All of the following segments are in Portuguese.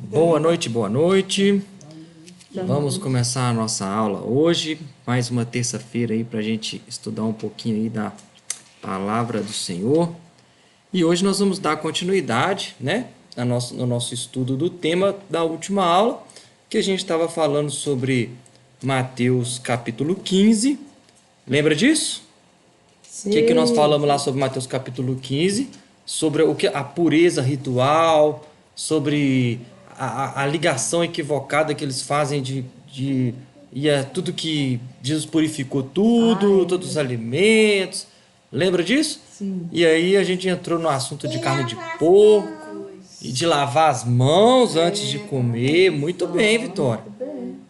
Boa noite, boa noite. Vamos começar a nossa aula hoje, mais uma terça-feira aí para a gente estudar um pouquinho aí da palavra do Senhor. E hoje nós vamos dar continuidade, né, no nosso estudo do tema da última aula, que a gente estava falando sobre Mateus capítulo 15. Lembra disso? Sim. O que nós falamos lá sobre Mateus capítulo 15? Sobre o que a pureza ritual, sobre a ligação equivocada que eles fazem tudo que Jesus purificou tudo, todos os alimentos. Lembra disso? Sim. E aí a gente entrou no assunto de carne de porco e de lavar as mãos antes de comer. Muito bem, Vitória.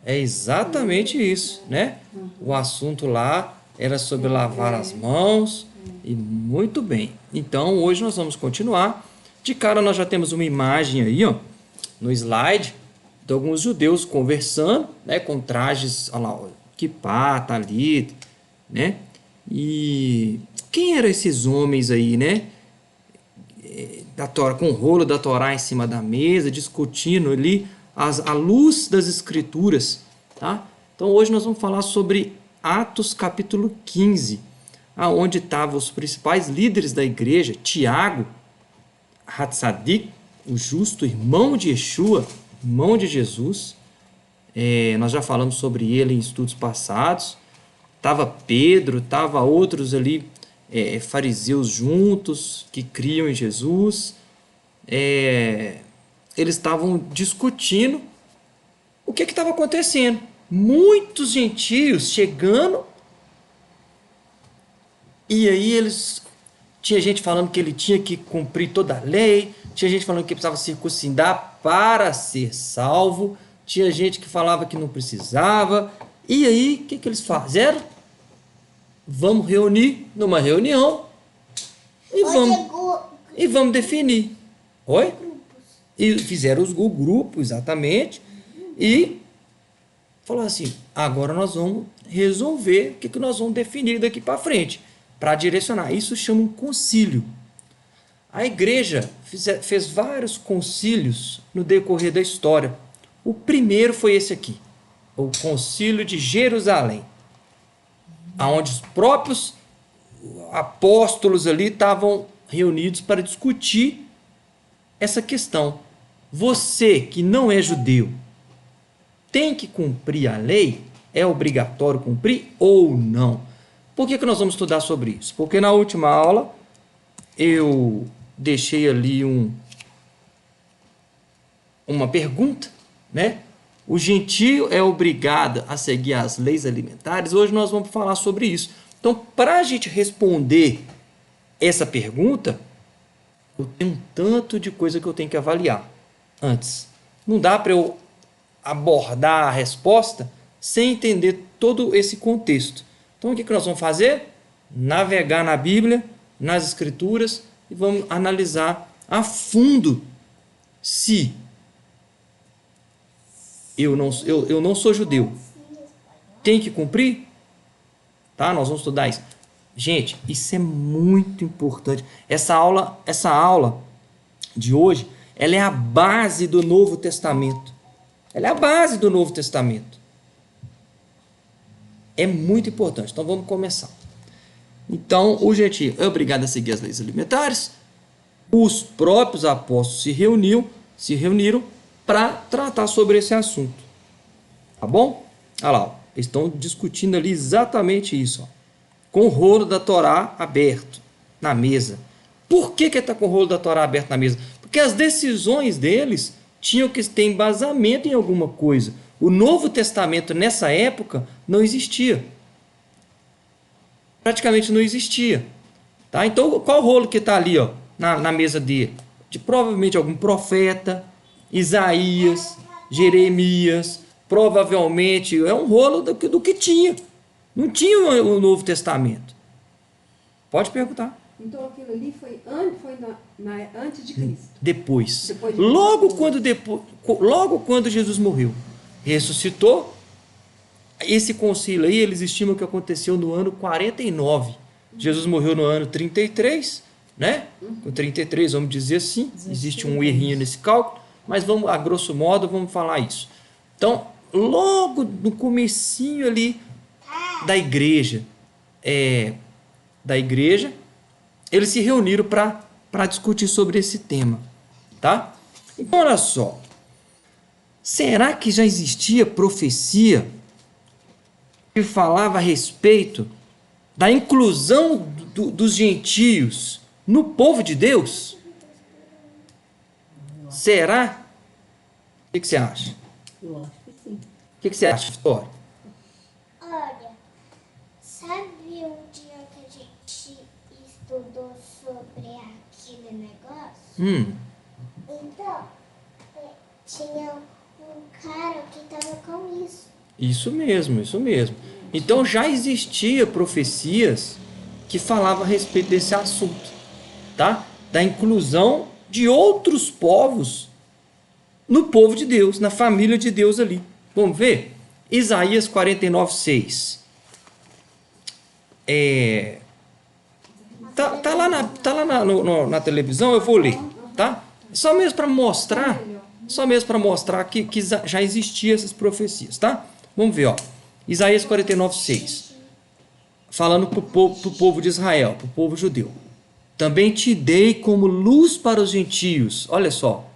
É exatamente isso, né? O assunto lá era sobre lavar as mãos e muito bem. Então hoje nós vamos continuar. De cara nós já temos uma imagem aí, ó, no slide, de alguns judeus conversando, né, com trajes, olha lá, quipá, talit, né? E quem eram esses homens aí, né? Da Torá, com o rolo da Torá em cima da mesa, discutindo ali a luz das escrituras, tá? Então hoje nós vamos falar sobre Atos capítulo 15, aonde estavam os principais líderes da igreja, Tiago, Hatzadik, o justo, irmão de Yeshua, irmão de Jesus. Nós já falamos sobre ele em estudos passados. Estava Pedro, estava outros ali, fariseus juntos, que criam em Jesus. Eles estavam discutindo o que estava acontecendo. Muitos gentios chegando, e aí tinha gente falando que ele tinha que cumprir toda a lei, tinha gente falando que precisava circuncidar para ser salvo, tinha gente que falava que não precisava. E aí, o que eles fizeram? Vamos reunir numa reunião e vamos definir. Oi? E fizeram o grupo, exatamente, e falaram assim, agora nós vamos resolver o que nós vamos definir daqui para frente, para direcionar. Isso chama um concílio. A igreja fez vários concílios no decorrer da história. O primeiro foi esse aqui, o Concílio de Jerusalém, onde os próprios apóstolos ali estavam reunidos para discutir essa questão. Você que não é judeu tem que cumprir a lei? É obrigatório cumprir ou não? Por que nós vamos estudar sobre isso? Porque na última aula eu deixei ali uma pergunta, né? O gentio é obrigado a seguir as leis alimentares? Hoje nós vamos falar sobre isso. Então, para a gente responder essa pergunta, eu tenho um tanto de coisa que eu tenho que avaliar antes. Não dá para eu abordar a resposta sem entender todo esse contexto. Então, o que nós vamos fazer? Navegar na Bíblia, nas Escrituras, e vamos analisar a fundo se eu não sou judeu. Tem que cumprir? Tá? Nós vamos estudar isso. Gente, isso é muito importante. Essa aula de hoje, ela é a base do Novo Testamento. Ela é a base do Novo Testamento. É muito importante. Então vamos começar. Então, o gentio é obrigado a seguir as leis alimentares. Os próprios apóstolos se reuniram para tratar sobre esse assunto. Tá bom? Olha lá, eles estão discutindo ali exatamente isso, ó, com o rolo da Torá aberto na mesa. Por que está com o rolo da Torá aberto na mesa? Porque as decisões deles tinham que ter embasamento em alguma coisa. O Novo Testamento, nessa época, não existia. Praticamente não existia. Tá? Então, qual rolo que está ali, ó, na mesa dele? De provavelmente algum profeta, Isaías, Jeremias, provavelmente é um rolo do que tinha. Não tinha o Novo Testamento. Pode perguntar. Então aquilo ali foi antes de Cristo. Depois quando Jesus morreu, ressuscitou, esse concílio aí, eles estimam que aconteceu no ano 49. Jesus morreu no ano 33, né? Com 33, vamos dizer assim. Existe um errinho nesse cálculo. mas vamos, a grosso modo, vamos falar isso. Então, logo no comecinho ali da igreja, eles se reuniram para discutir sobre esse tema, tá? Então, olha só, será que já existia profecia que falava a respeito da inclusão dos gentios no povo de Deus? Será? O que você acha? Eu acho que sim. O que você acha, Vitória? Olha, sabe um dia que a gente estudou sobre aquele negócio? Então, tinha um cara que estava com isso. Isso mesmo, isso mesmo. Então já existia profecias que falavam a respeito desse assunto, tá? Da inclusão de outros povos no povo de Deus, na família de Deus ali. Vamos ver? Isaías 49:6. Tá lá na televisão, eu vou ler, tá? Só mesmo para mostrar que já existiam essas profecias, tá? Vamos ver, ó. Isaías 49:6. Falando para o povo de Israel, para o povo judeu. Também te dei como luz para os gentios. Olha só.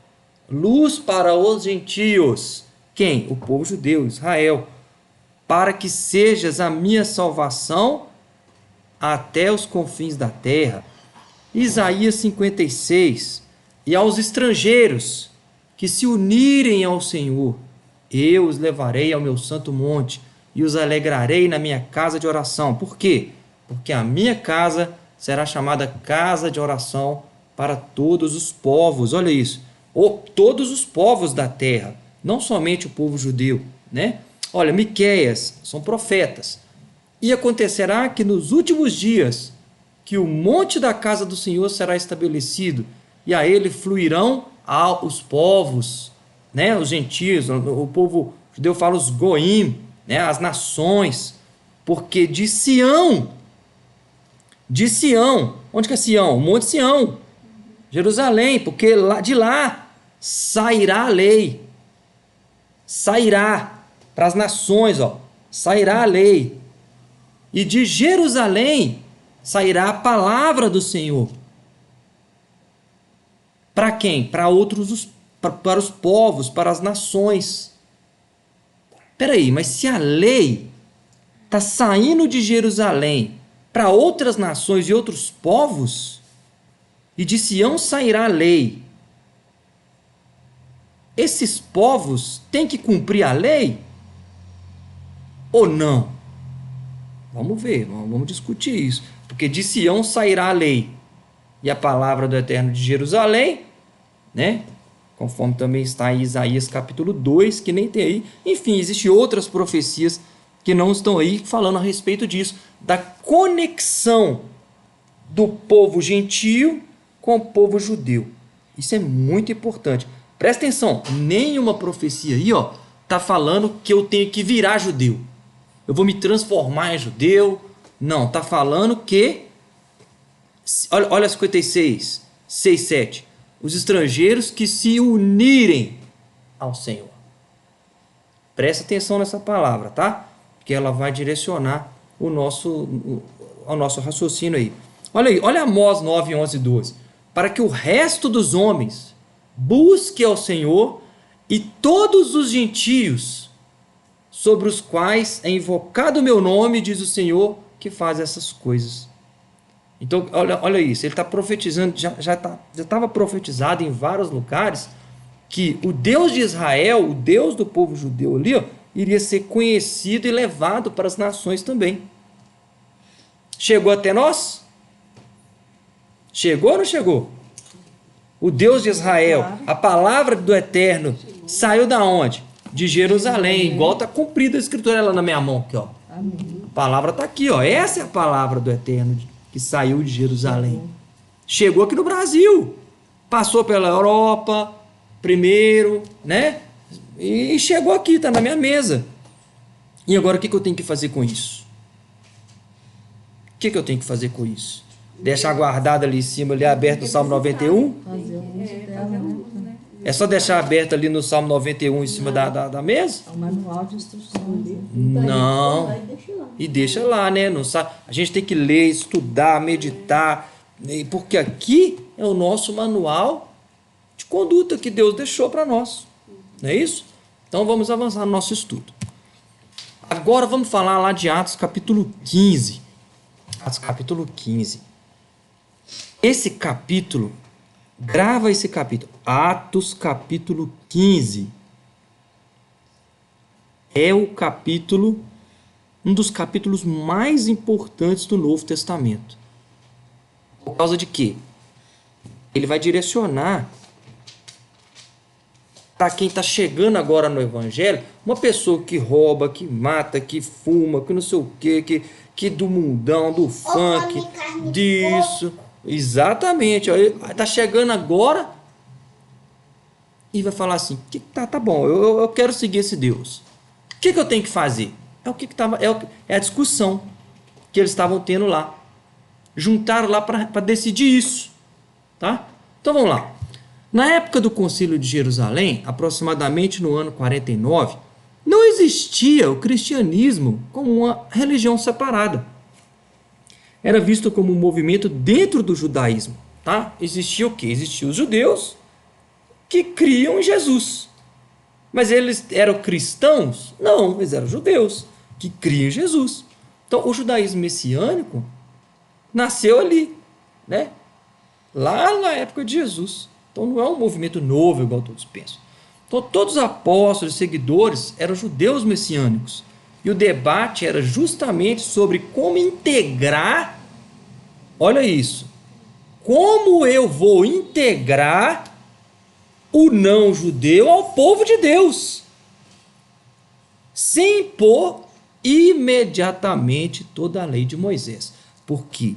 Luz para os gentios. Quem? O povo judeu, Israel. Para que sejas a minha salvação até os confins da terra. Isaías 56. E aos estrangeiros que se unirem ao Senhor, eu os levarei ao meu santo monte e os alegrarei na minha casa de oração. Por quê? Porque a minha casa será chamada casa de oração para todos os povos. Olha isso. Todos os povos da terra, não somente o povo judeu, né? Olha, Miqueias, são profetas. E acontecerá que nos últimos dias que o monte da casa do Senhor será estabelecido e a ele fluirão os povos, né? Os gentios, o povo judeu fala os goim, né? As nações, porque de Sião, onde que é Sião? O Monte Sião, Jerusalém, porque de lá sairá a lei, sairá para as nações, ó, sairá a lei, e de Jerusalém sairá a palavra do Senhor. Para quem? Para para os povos, para as nações. Peraí, mas se a lei está saindo de Jerusalém para outras nações e outros povos, e de Sião sairá a lei, esses povos têm que cumprir a lei ou não? Vamos ver, vamos discutir isso. Porque de Sião sairá a lei e a palavra do Eterno de Jerusalém, né? Conforme também está em Isaías capítulo 2, que nem tem aí. Enfim, existem outras profecias que não estão aí falando a respeito disso, da conexão do povo gentio com o povo judeu. Isso é muito importante. Presta atenção, nenhuma profecia aí, ó, tá falando que eu tenho que virar judeu. Eu vou me transformar em judeu. Não, tá falando que, olha 56, 6, 7. Os estrangeiros que se unirem ao Senhor. Presta atenção nessa palavra, tá? Que ela vai direcionar o nosso raciocínio aí. Olha aí, olha Amós 9, 11 e 12. Para que o resto dos homens busque ao Senhor e todos os gentios sobre os quais é invocado o meu nome, diz o Senhor, que faz essas coisas. Então, olha isso, ele está profetizando, já estava profetizado em vários lugares, que o Deus de Israel, o Deus do povo judeu ali, ó, iria ser conhecido e levado para as nações também. Chegou até nós? Chegou ou não chegou? O Deus de Israel, a palavra do Eterno, saiu da onde? De Jerusalém, igual está cumprida a escritura lá na minha mão, aqui, ó. Amém. A palavra está aqui, ó. Essa é a palavra do Eterno que saiu de Jerusalém. Chegou aqui no Brasil, passou pela Europa primeiro, né? E chegou aqui, está na minha mesa. E agora o que eu tenho que fazer com isso? O que eu tenho que fazer com isso? Deixar guardado ali em cima, ali aberto o Salmo 91? Fazer o uso dela, fazer né? uso, né? É só deixar aberto ali no Salmo 91 em cima da mesa? É o manual de instruções. Não. E deixa lá, né? Não sabe? A gente tem que ler, estudar, meditar, porque aqui é o nosso manual de conduta que Deus deixou para nós. Não é isso? Então vamos avançar no nosso estudo. Agora vamos falar lá de Atos capítulo 15. Atos capítulo 15. Esse capítulo, grava esse capítulo. Atos capítulo 15. É o capítulo, um dos capítulos mais importantes do Novo Testamento. Por causa de quê? Ele vai direcionar para quem está chegando agora no Evangelho, uma pessoa que rouba, que mata, que fuma, que não sei o quê, que do mundão, do funk, disso. Exatamente. Está chegando agora e vai falar assim, tá bom, eu quero seguir esse Deus. O que eu tenho que fazer? É a discussão que eles estavam tendo lá. Juntaram lá para decidir isso. Tá? Então vamos lá. Na época do Concílio de Jerusalém, aproximadamente no ano 49, não existia o cristianismo como uma religião separada. Era visto como um movimento dentro do judaísmo. Tá? Existia o quê? Existiam os judeus que criam em Jesus. Mas eles eram cristãos? Não, eles eram judeus que criam em Jesus. Então, o judaísmo messiânico nasceu ali, né? Lá na época de Jesus. Então, não é um movimento novo, igual todos pensam. Então, todos os apóstolos e seguidores eram judeus messiânicos. E o debate era justamente sobre como integrar, olha isso, como eu vou integrar o não-judeu ao povo de Deus, sem impor imediatamente toda a lei de Moisés. Por quê?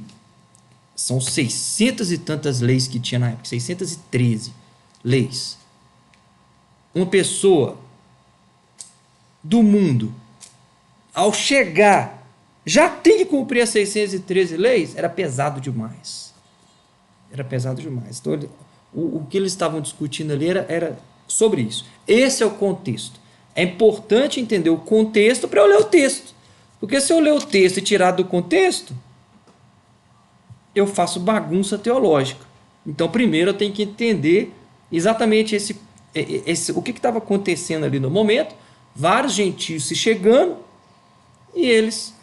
São 600 e tantas leis que tinha na época, 613 leis. Uma pessoa do mundo, ao chegar, já tem que cumprir as 613 leis? Era pesado demais. Era pesado demais. Então, o que eles estavam discutindo ali era sobre isso. Esse é o contexto. É importante entender o contexto para eu ler o texto. Porque se eu ler o texto e tirar do contexto, eu faço bagunça teológica. Então, primeiro eu tenho que entender exatamente o que estava acontecendo ali no momento. Vários gentios se chegando e eles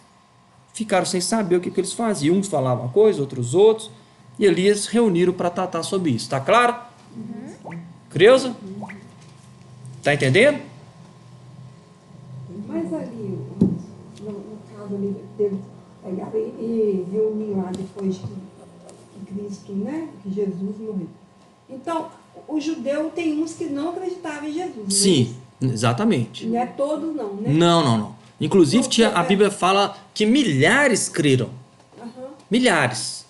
ficaram sem saber o que eles faziam. Uns falavam uma coisa, outros. E ali eles reuniram para tratar sobre isso. Está claro? Creuza? Está entendendo? Mas ali, no caso ali, deles pegaram e reuniram lá depois que Cristo, né? Que Jesus morreu. Então, o judeu tem uns que não acreditavam em Jesus. Sim, exatamente. Não é todos não, né? Não. Inclusive, a Bíblia fala que milhares creram. Milhares.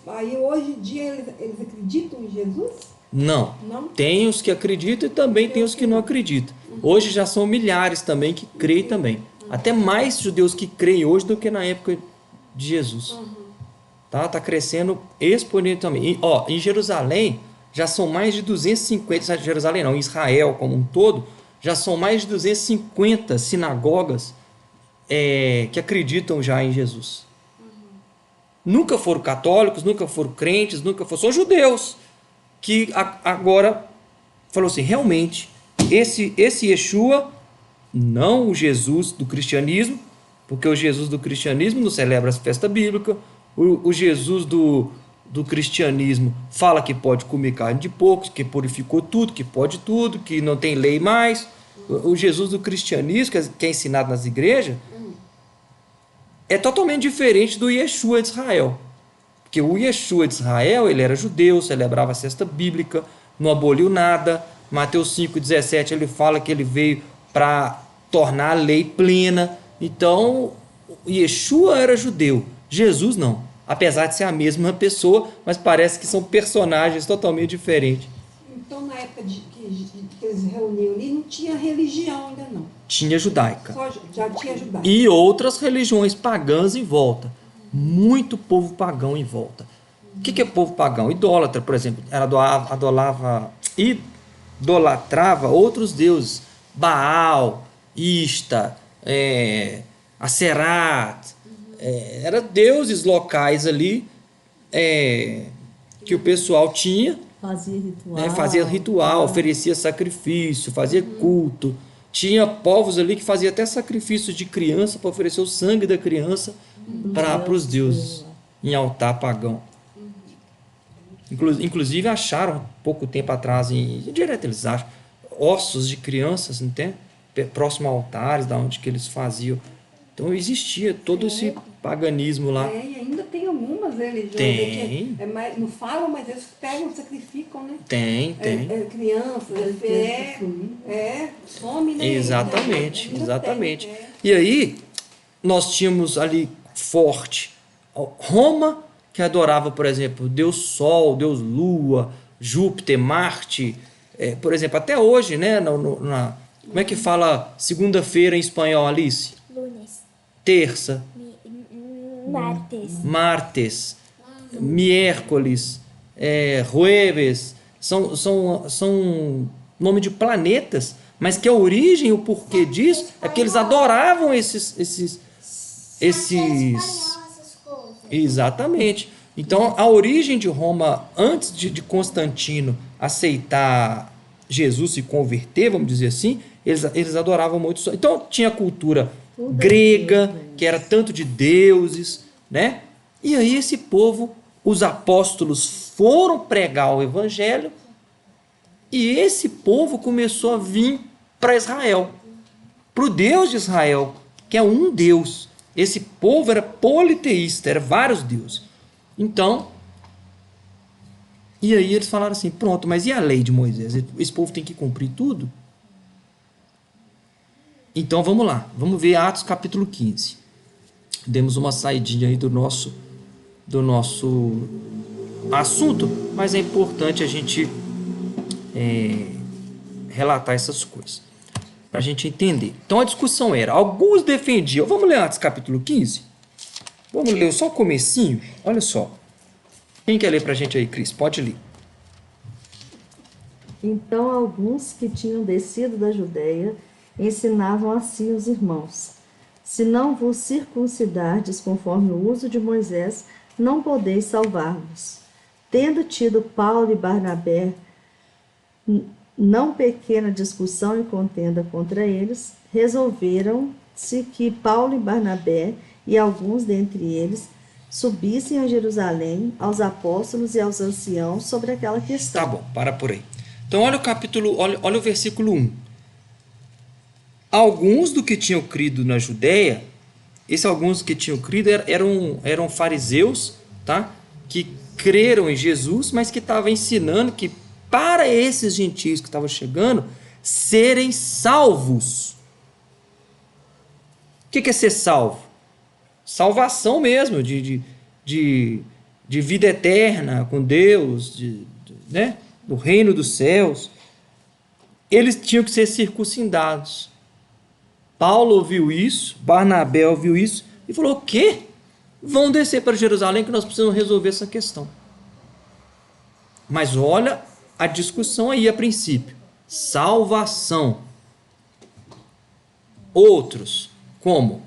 Aí hoje em dia eles acreditam em Jesus? Não. Não? Tem os que acreditam e também tem os que não acreditam. Hoje já são milhares também que creem também. Até mais judeus que creem hoje do que na época de Jesus. Tá crescendo exponencialmente. Em Jerusalém já são mais de 250, Jerusalém não, em Israel como um todo, já são mais de 250 sinagogas que acreditam já em Jesus. Nunca foram católicos, nunca foram crentes, são judeus que agora falou assim, realmente, esse Yeshua, não o Jesus do cristianismo, porque o Jesus do cristianismo não celebra a festa bíblica, o Jesus do cristianismo fala que pode comer carne de porcos, que purificou tudo, que pode tudo, que não tem lei mais. O Jesus do cristianismo, que é ensinado nas igrejas, é totalmente diferente do Yeshua de Israel. Porque o Yeshua de Israel, ele era judeu, celebrava a festa bíblica, não aboliu nada. Mateus 5,17, ele fala que ele veio para tornar a lei plena. Então, Yeshua era judeu, Jesus não. Apesar de ser a mesma pessoa, mas parece que são personagens totalmente diferentes. Então, na época que eles reuniram ali, não tinha religião ainda não. Tinha judaica. Já tinha judaica. E outras religiões pagãs em volta. Muito povo pagão em volta. O que é povo pagão? Idólatra, por exemplo. Ela adorava idolatrava outros deuses, Baal, Ista, Aserat, eram deuses locais ali que o pessoal tinha, Fazia ritual. né, fazia ritual, oferecia sacrifício, fazia culto. Tinha povos ali que faziam até sacrifício de criança para oferecer o sangue da criança para os deuses em altar pagão. Inclusive acharam pouco tempo atrás, direto eles acham, ossos de crianças, entende? Próximo a altares, da onde que eles faziam. Então existia todo esse paganismo lá. E ainda tem algumas religiões. Tem. Não falam, mas eles pegam, sacrificam, né? Tem. Crianças, some, né? Exatamente, Ainda exatamente. tem, E aí, nós tínhamos ali forte Roma, que adorava, por exemplo, Deus Sol, Deus Lua, Júpiter, Marte. Por exemplo, até hoje, né? Como é que fala segunda-feira em espanhol, Alice? Lunes. Terça. Martes. Martes. Miércoles. Jueves. São nome de planetas, mas que a origem, o porquê disso, é que eles adoravam esses Exatamente. Então, a origem de Roma, antes de Constantino aceitar Jesus, se converter, vamos dizer assim, eles adoravam muito. Então, tinha a cultura grega, que era tanto de deuses, né? E aí esse povo, os apóstolos foram pregar o evangelho e esse povo começou a vir para Israel, para o Deus de Israel, que é um Deus. Esse povo era politeísta, eram vários deuses. Então, e aí eles falaram assim, pronto, mas e a lei de Moisés? Esse povo tem que cumprir tudo? Então vamos lá, vamos ver Atos capítulo 15. Demos uma saidinha aí do nosso assunto, mas é importante a gente relatar essas coisas, para a gente entender. Então a discussão era, alguns defendiam, vamos ler Atos capítulo 15? Vamos ler só o comecinho? Olha só. Quem quer ler para a gente aí, Cris? Pode ler. Então alguns que tinham descido da Judéia ensinavam assim os irmãos: se não vos circuncidardes conforme o uso de Moisés, não podeis salvar-vos. Tendo tido Paulo e Barnabé não pequena discussão e contenda contra eles, resolveram-se que Paulo e Barnabé e alguns dentre eles subissem a Jerusalém aos apóstolos e aos anciãos sobre aquela questão. Tá bom, para por aí. Então olha o versículo 1. Alguns do que tinham crido na Judéia, esses alguns que tinham crido eram fariseus, tá? Que creram em Jesus, mas que estavam ensinando que para esses gentios que estavam chegando, serem salvos. O que é ser salvo? Salvação mesmo, de vida eterna com Deus, né? Do reino dos céus. Eles tinham que ser circuncidados. Paulo ouviu isso, Barnabé ouviu isso e falou: o quê? Vão descer para Jerusalém que nós precisamos resolver essa questão. Mas olha a discussão aí a princípio. Salvação. Outros, como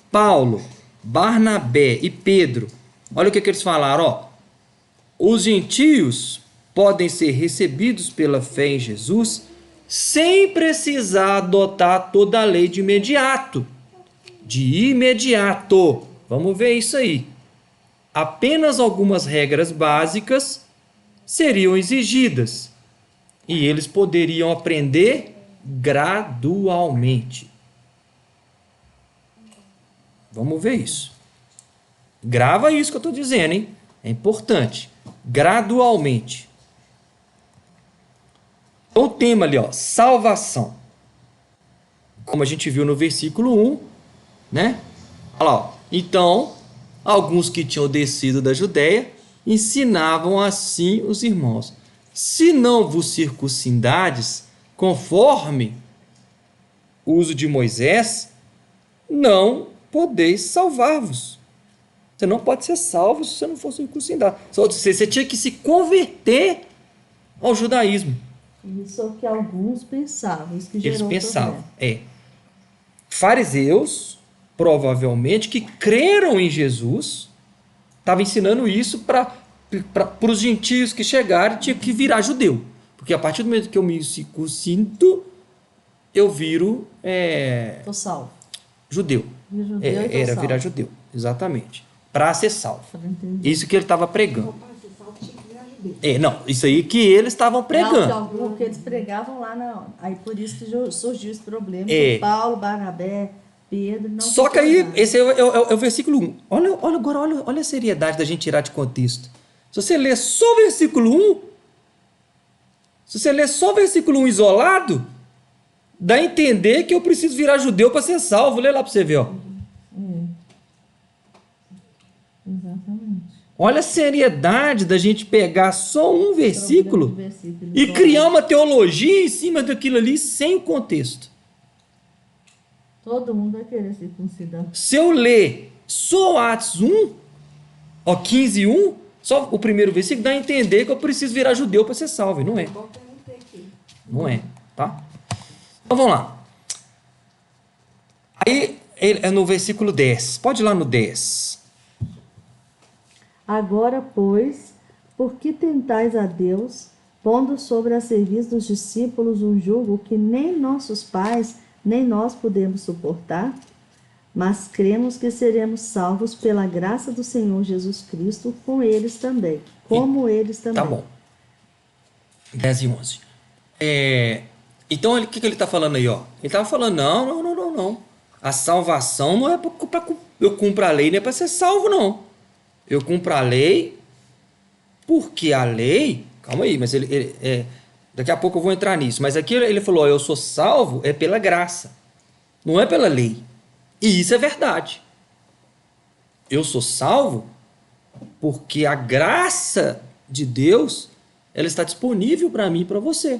Paulo, Barnabé e Pedro, olha o que eles falaram, ó. Os gentios podem ser recebidos pela fé em Jesus sem precisar adotar toda a lei de imediato. De imediato. Vamos ver isso aí. Apenas algumas regras básicas seriam exigidas e eles poderiam aprender gradualmente. Vamos ver isso. Grava isso que eu estou dizendo, hein? É importante. Gradualmente. O tema ali, ó, salvação. Como a gente viu no versículo 1, né? Olha lá, ó. Então, alguns que tinham descido da Judéia ensinavam assim os irmãos: se não vos circuncidades conforme o uso de Moisés, não podeis salvar-vos. Você não pode ser salvo se você não for circuncidado. Você tinha que se converter ao judaísmo. Isso é o que alguns pensavam, isso que Eles gerou pensavam. problema. Fariseus, provavelmente, que creram em Jesus, estavam ensinando isso para os gentios que chegaram, tinha que virar judeu. Porque a partir do momento que eu me circuncido, eu viro Tô salvo. judeu. Vira judeu e tô Era salvo. virar judeu, exatamente. Para ser salvo. Pra entender. Isso que ele estava pregando. Para ser salvo, tinha que virar judeu. Não, isso aí que eles estavam pregando. Não, porque eles pregavam lá na. Aí por isso que surgiu esse problema. É. Que Paulo, Barnabé, Pedro não. Só que aí, concordaram. esse é o versículo 1. Olha a seriedade da gente tirar de contexto. Se você ler só o versículo 1, se você ler só o versículo 1 isolado, dá a entender que eu preciso virar judeu para ser salvo. Lê lá para você ver. Ó. Exatamente. Olha a seriedade da gente pegar só um versículo Problema de versículo e isolado. criar uma teologia em cima daquilo ali sem contexto. Todo mundo vai querer circuncidar. Se eu ler só Atos 1, 15 1, só o primeiro versículo, dá a entender que eu preciso virar judeu para ser salvo. E não é. Igual eu perguntei aqui. Não é, tá? Então vamos lá. Aí é no versículo 10. Pode ir lá no 10. Agora, pois, por que tentais a Deus, pondo sobre a serviço dos discípulos um jugo que nem nossos pais, nem nós podemos suportar? Mas cremos que seremos salvos pela graça do Senhor Jesus Cristo com eles também, como eles também. Tá bom. 10 e 11. Então, o que ele está falando aí? Ó? Ele estava falando, não. A salvação não é para eu cumpro a lei, não é para ser salvo, não. Eu cumpro a lei porque a lei... Calma aí, mas daqui a pouco eu vou entrar nisso. Mas aqui ele falou, eu sou salvo é pela graça, não é pela lei. E isso é verdade. Eu sou salvo porque a graça de Deus ela está disponível para mim e para você.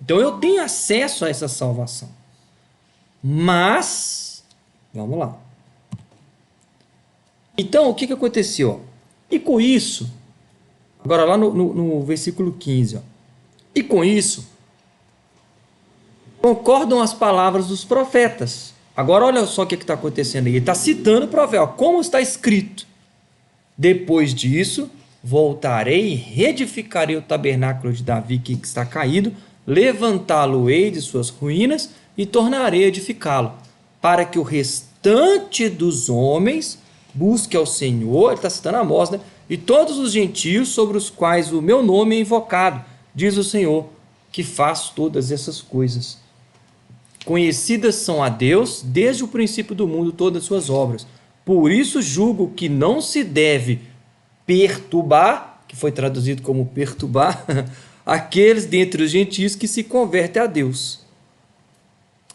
Então eu tenho acesso a essa salvação. Mas, vamos lá. Então, o que aconteceu? E com isso, agora lá no versículo 15, ó, e com isso, concordam as palavras dos profetas. Agora olha só o que está acontecendo aí. Ele está citando o profeta, como está escrito. Depois disso, voltarei e reedificarei o tabernáculo de Davi que está caído, levantá-lo-ei de suas ruínas e tornarei a edificá-lo, para que o restante dos homens busque ao Senhor, ele está citando Amós, né? E todos os gentios sobre os quais o meu nome é invocado, diz o Senhor, que faz todas essas coisas. Conhecidas são a Deus desde o princípio do mundo todas as suas obras. Por isso julgo que não se deve perturbar, que foi traduzido como perturbar, aqueles dentre os gentios que se convertem a Deus.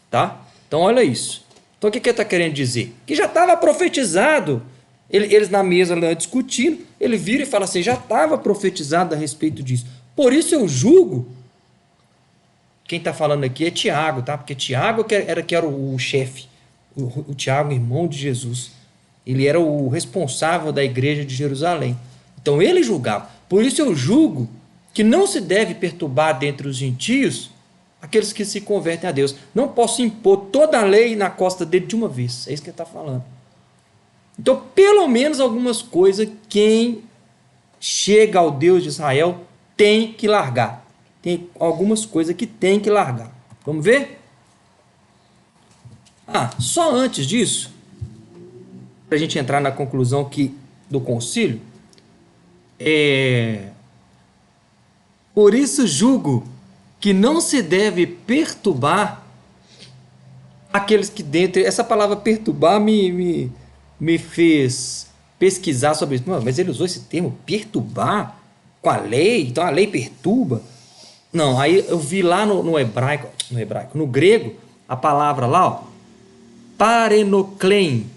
Tá? Então olha isso. Então o que ele está querendo dizer? Que já estava profetizado. Eles na mesa lá discutindo, ele vira e fala assim, já estava profetizado a respeito disso. Por isso eu julgo. Quem está falando aqui é Tiago, tá? Porque Tiago que era o chefe. O Tiago, irmão de Jesus. Ele era o responsável da igreja de Jerusalém. Então ele julgava. Por isso eu julgo que não se deve perturbar dentre os gentios aqueles que se convertem a Deus. Não posso impor toda a lei na costa dele de uma vez. É isso que ele está falando. Então, pelo menos algumas coisas, quem chega ao Deus de Israel tem que largar. Tem algumas coisas que tem que largar. Vamos ver? Só antes disso, para a gente entrar na conclusão do concílio, por isso julgo que não se deve perturbar aqueles que dentro... Essa palavra perturbar me fez pesquisar sobre isso. Mas ele usou esse termo, perturbar, com a lei, então a lei perturba. Não, aí eu vi lá no hebraico, no grego, a palavra lá, ó, parenoklein.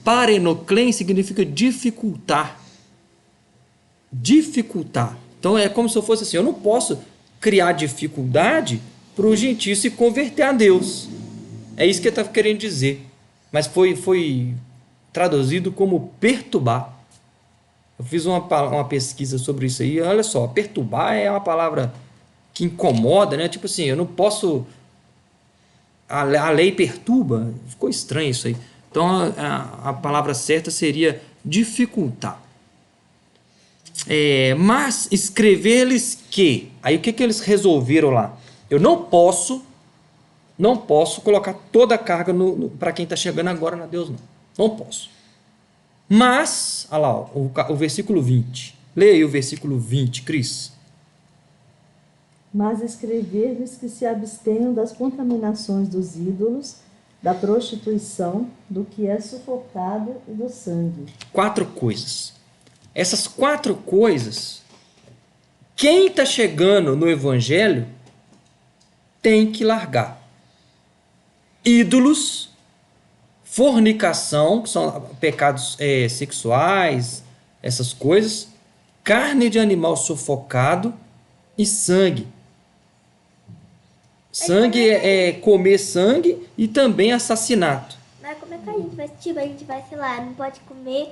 Parenoklein significa dificultar. Dificultar. Então é como se eu fosse assim, eu não posso criar dificuldade para o gentio se converter a Deus. É isso que ele está querendo dizer. Mas foi traduzido como perturbar. Eu fiz uma pesquisa sobre isso aí. Olha só, perturbar é uma palavra que incomoda, né? Tipo assim, eu não posso... A lei perturba. Ficou estranho isso aí. Então, a palavra certa seria dificultar. Mas escrever-lhes que... Aí o que eles resolveram lá? Eu não posso colocar toda a carga para quem está chegando agora na Deus, não. Não posso. Mas, olha lá, o versículo 20. Leia aí o versículo 20, Cris. Mas escrever-lhes que se abstenham das contaminações dos ídolos, da prostituição, do que é sufocado e do sangue. 4 coisas. Essas 4 coisas, quem está chegando no Evangelho tem que largar. Ídolos, fornicação, que são pecados sexuais, essas coisas, carne de animal sufocado e sangue. Sangue é comer sangue e também assassinato. Mas como é que a gente vai, tipo, a gente vai, sei lá, não pode comer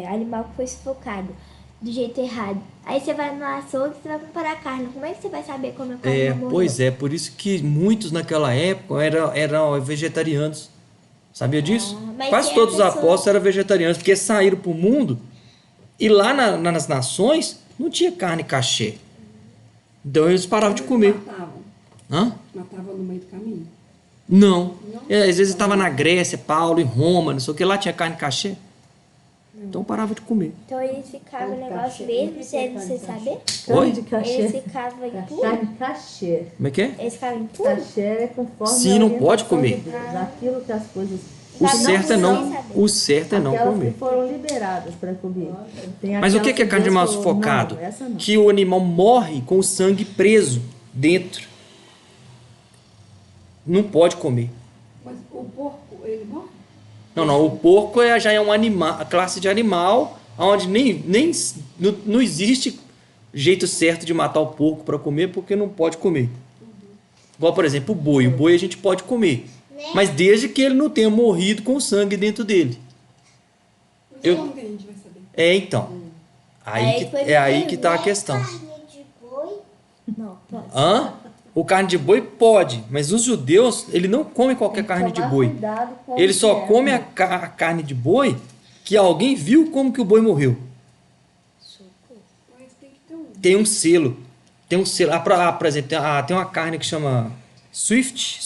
animal que foi sufocado do jeito errado. Aí você vai no açougue e você vai comparar a carne. Como é que você vai saber como a carne vai morrer? Pois é, por isso que muitos naquela época eram vegetarianos. Sabia disso? Mas Quase se a todos os pessoa- apóstolos eram vegetarianos, porque saíram para o mundo e lá nas nações não tinha carne cachê. Então eles paravam de comer. Matavam no meio do caminho. Não. Às vezes estava na Grécia, Paulo, em Roma, não sei o que, lá tinha carne cachê. Então parava de comer. Então eles ficavam no negócio mesmo, sem você saber? Oi? Carne de cachê. Eles ficavam em tudo? Carne cachê. Como é que é? Eles ficavam em tudo? Cachê é conforme Sim, a não orientação pode comer. de Deus. Aquilo que as coisas... O Não, certo é não não, saber. o certo é não Aquelas comer. que foram liberadas para comer. Tem Mas o aquelas que é carne de Deus animal falou, sufocado? Não, essa não. Que o animal morre com o sangue preso dentro. Não pode comer. Mas o porco, ele morre? Não, o porco já é um animal, a classe de animal, onde não existe jeito certo de matar o porco para comer, porque não pode comer. Igual, por exemplo, o boi. O boi a gente pode comer, mas desde que ele não tenha morrido com sangue dentro dele. Mas como que a gente vai saber? Então. Aí que tá a questão. Carne de boi? Não, pode. O carne de boi pode, mas os judeus, ele não come qualquer carne de Tomar boi. cuidado com Ele o só que é. come a carne de boi que alguém viu como que o boi morreu. Mas tem que ter um. Tem um selo. Tem um selo. Por exemplo, tem uma carne que chama Swift.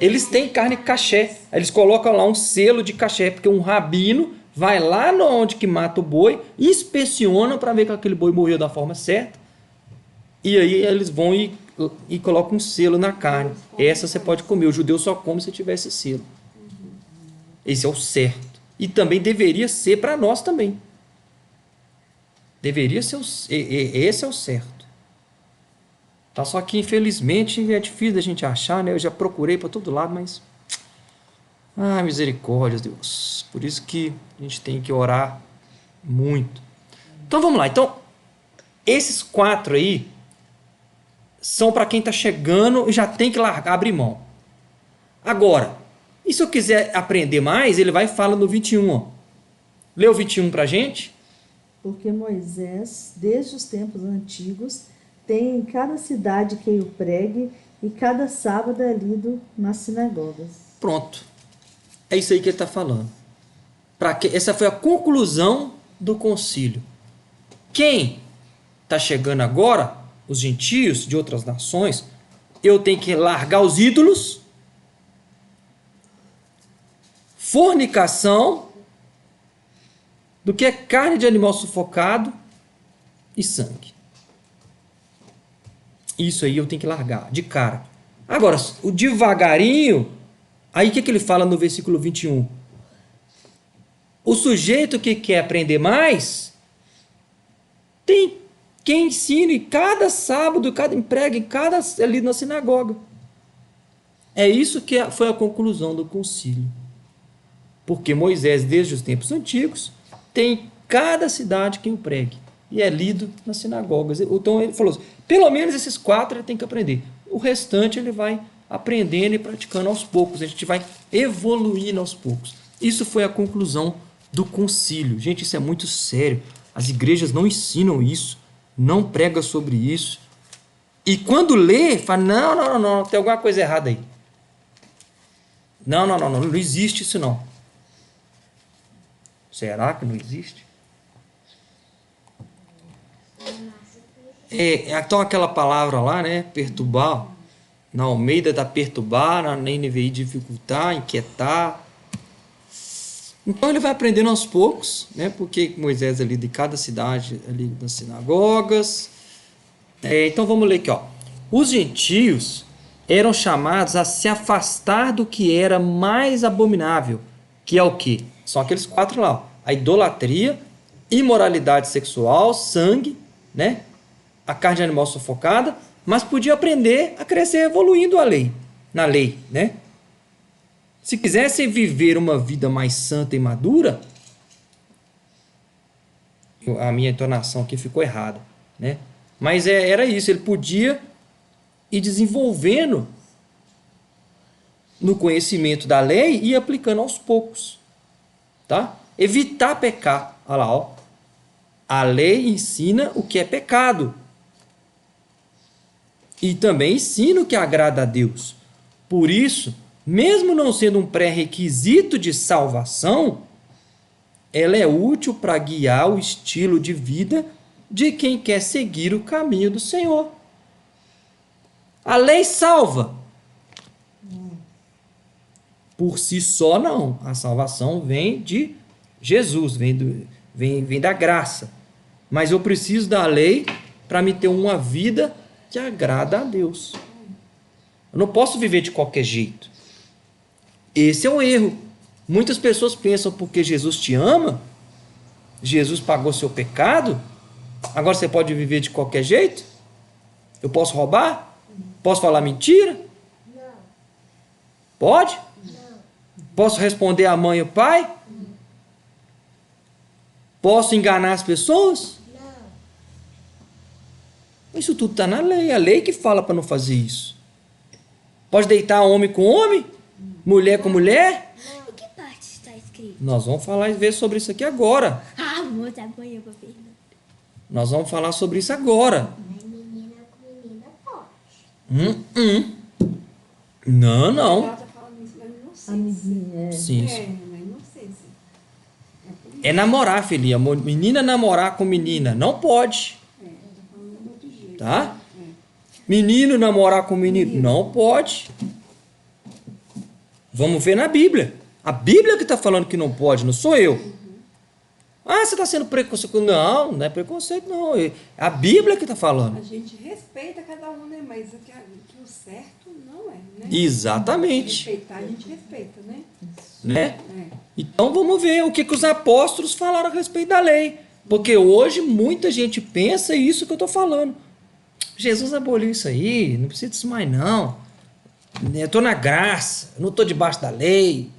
Eles têm carne cachê. Eles colocam lá um selo de cachê, porque um rabino vai lá onde que mata o boi, inspeciona para ver que aquele boi morreu da forma certa. E aí eles vão e colocam um selo na carne. Essa você pode comer. O judeu só come se tiver esse selo. Esse é o certo. E também deveria ser para nós também. Deveria ser esse é o certo. Tá, só que infelizmente é difícil da gente achar, né? Eu já procurei para todo lado, mas misericórdia, Deus. Por isso que a gente tem que orar muito. Então vamos lá. Então esses 4 aí são para quem está chegando e já tem que largar, abrir mão. Agora, e se eu quiser aprender mais, ele vai e fala no 21. Ó. Lê o 21 para a gente. Porque Moisés, desde os tempos antigos, tem em cada cidade quem o pregue, e cada sábado é lido nas sinagogas. Pronto. É isso aí que ele está falando. Essa foi a conclusão do concílio. Quem está chegando agora, os gentios de outras nações, eu tenho que largar os ídolos, fornicação, do que é carne de animal sufocado e sangue. Isso aí eu tenho que largar de cara. Agora, o devagarinho, aí o que ele fala no versículo 21? O sujeito que quer aprender mais, tem quem ensine cada sábado, cada emprego, ali na sinagoga. É isso que foi a conclusão do concílio. Porque Moisés, desde os tempos antigos, tem em cada cidade quem o pregue. E é lido nas sinagogas. Então ele falou assim, pelo menos esses 4 ele tem que aprender. O restante ele vai aprendendo e praticando aos poucos. A gente vai evoluindo aos poucos. Isso foi a conclusão do concílio. Gente, isso é muito sério. As igrejas não ensinam isso, não pregam sobre isso. E quando lê, fala, não, tem alguma coisa errada aí. Não existe isso não. Será que não existe? Então aquela palavra lá, né, perturbar, na Almeida está perturbar, na NVI dificultar, inquietar. Então ele vai aprendendo aos poucos, né, porque Moisés ali de cada cidade, ali das sinagogas. Então vamos ler aqui, ó. Os gentios eram chamados a se afastar do que era mais abominável, que é o quê? São aqueles 4 lá, ó. A idolatria, imoralidade sexual, sangue, né? A carne de animal sufocada, mas podia aprender a crescer evoluindo na lei, né? Se quisessem viver uma vida mais santa e madura, a minha entonação aqui ficou errada, né? Mas era isso, ele podia ir desenvolvendo no conhecimento da lei e ir aplicando aos poucos, tá? Evitar pecar, olha lá, ó. A lei ensina o que é pecado e também ensina o que agrada a Deus. Por isso, mesmo não sendo um pré-requisito de salvação, ela é útil para guiar o estilo de vida de quem quer seguir o caminho do Senhor. A lei salva. Por si só, não. A salvação vem de Jesus, vem da graça. Mas eu preciso da lei para me ter uma vida que agrada a Deus. Eu não posso viver de qualquer jeito. Esse é um erro. Muitas pessoas pensam porque Jesus te ama, Jesus pagou seu pecado, agora você pode viver de qualquer jeito? Eu posso roubar? Posso falar mentira? Não. Pode? Não. Posso responder à mãe e ao pai? Não. Posso enganar as pessoas? Não. Isso tudo está na lei. A lei que fala para não fazer isso. Pode deitar homem com homem? Mulher com mulher? Não. Em que parte está escrito? Nós vamos falar e ver sobre isso aqui agora. Ah, moça, apanhou pra pergunta. Nós vamos falar sobre isso agora. Mas menina com menina pode. Não. Ela está falando isso da inocência. Amiguinha, Sim. Na inocência. É por isso. É namorar, filhinha. Menina namorar com menina. Não pode. Ela está falando de outro jeito. Tá? Menino namorar com menino. Não pode. Vamos ver na Bíblia. A Bíblia que está falando que não pode, não sou eu. Ah, você está sendo preconceito. Não é preconceito, não. É a Bíblia que está falando. A gente respeita cada um, né? Mas o que o certo não é, né? Exatamente. Respeitar, a gente respeita, né? Né? É. Então vamos ver o que os apóstolos falaram a respeito da lei. Porque hoje muita gente pensa isso que eu estou falando. Jesus aboliu isso aí, não precisa disso mais não. Eu estou na graça, eu não estou debaixo da lei.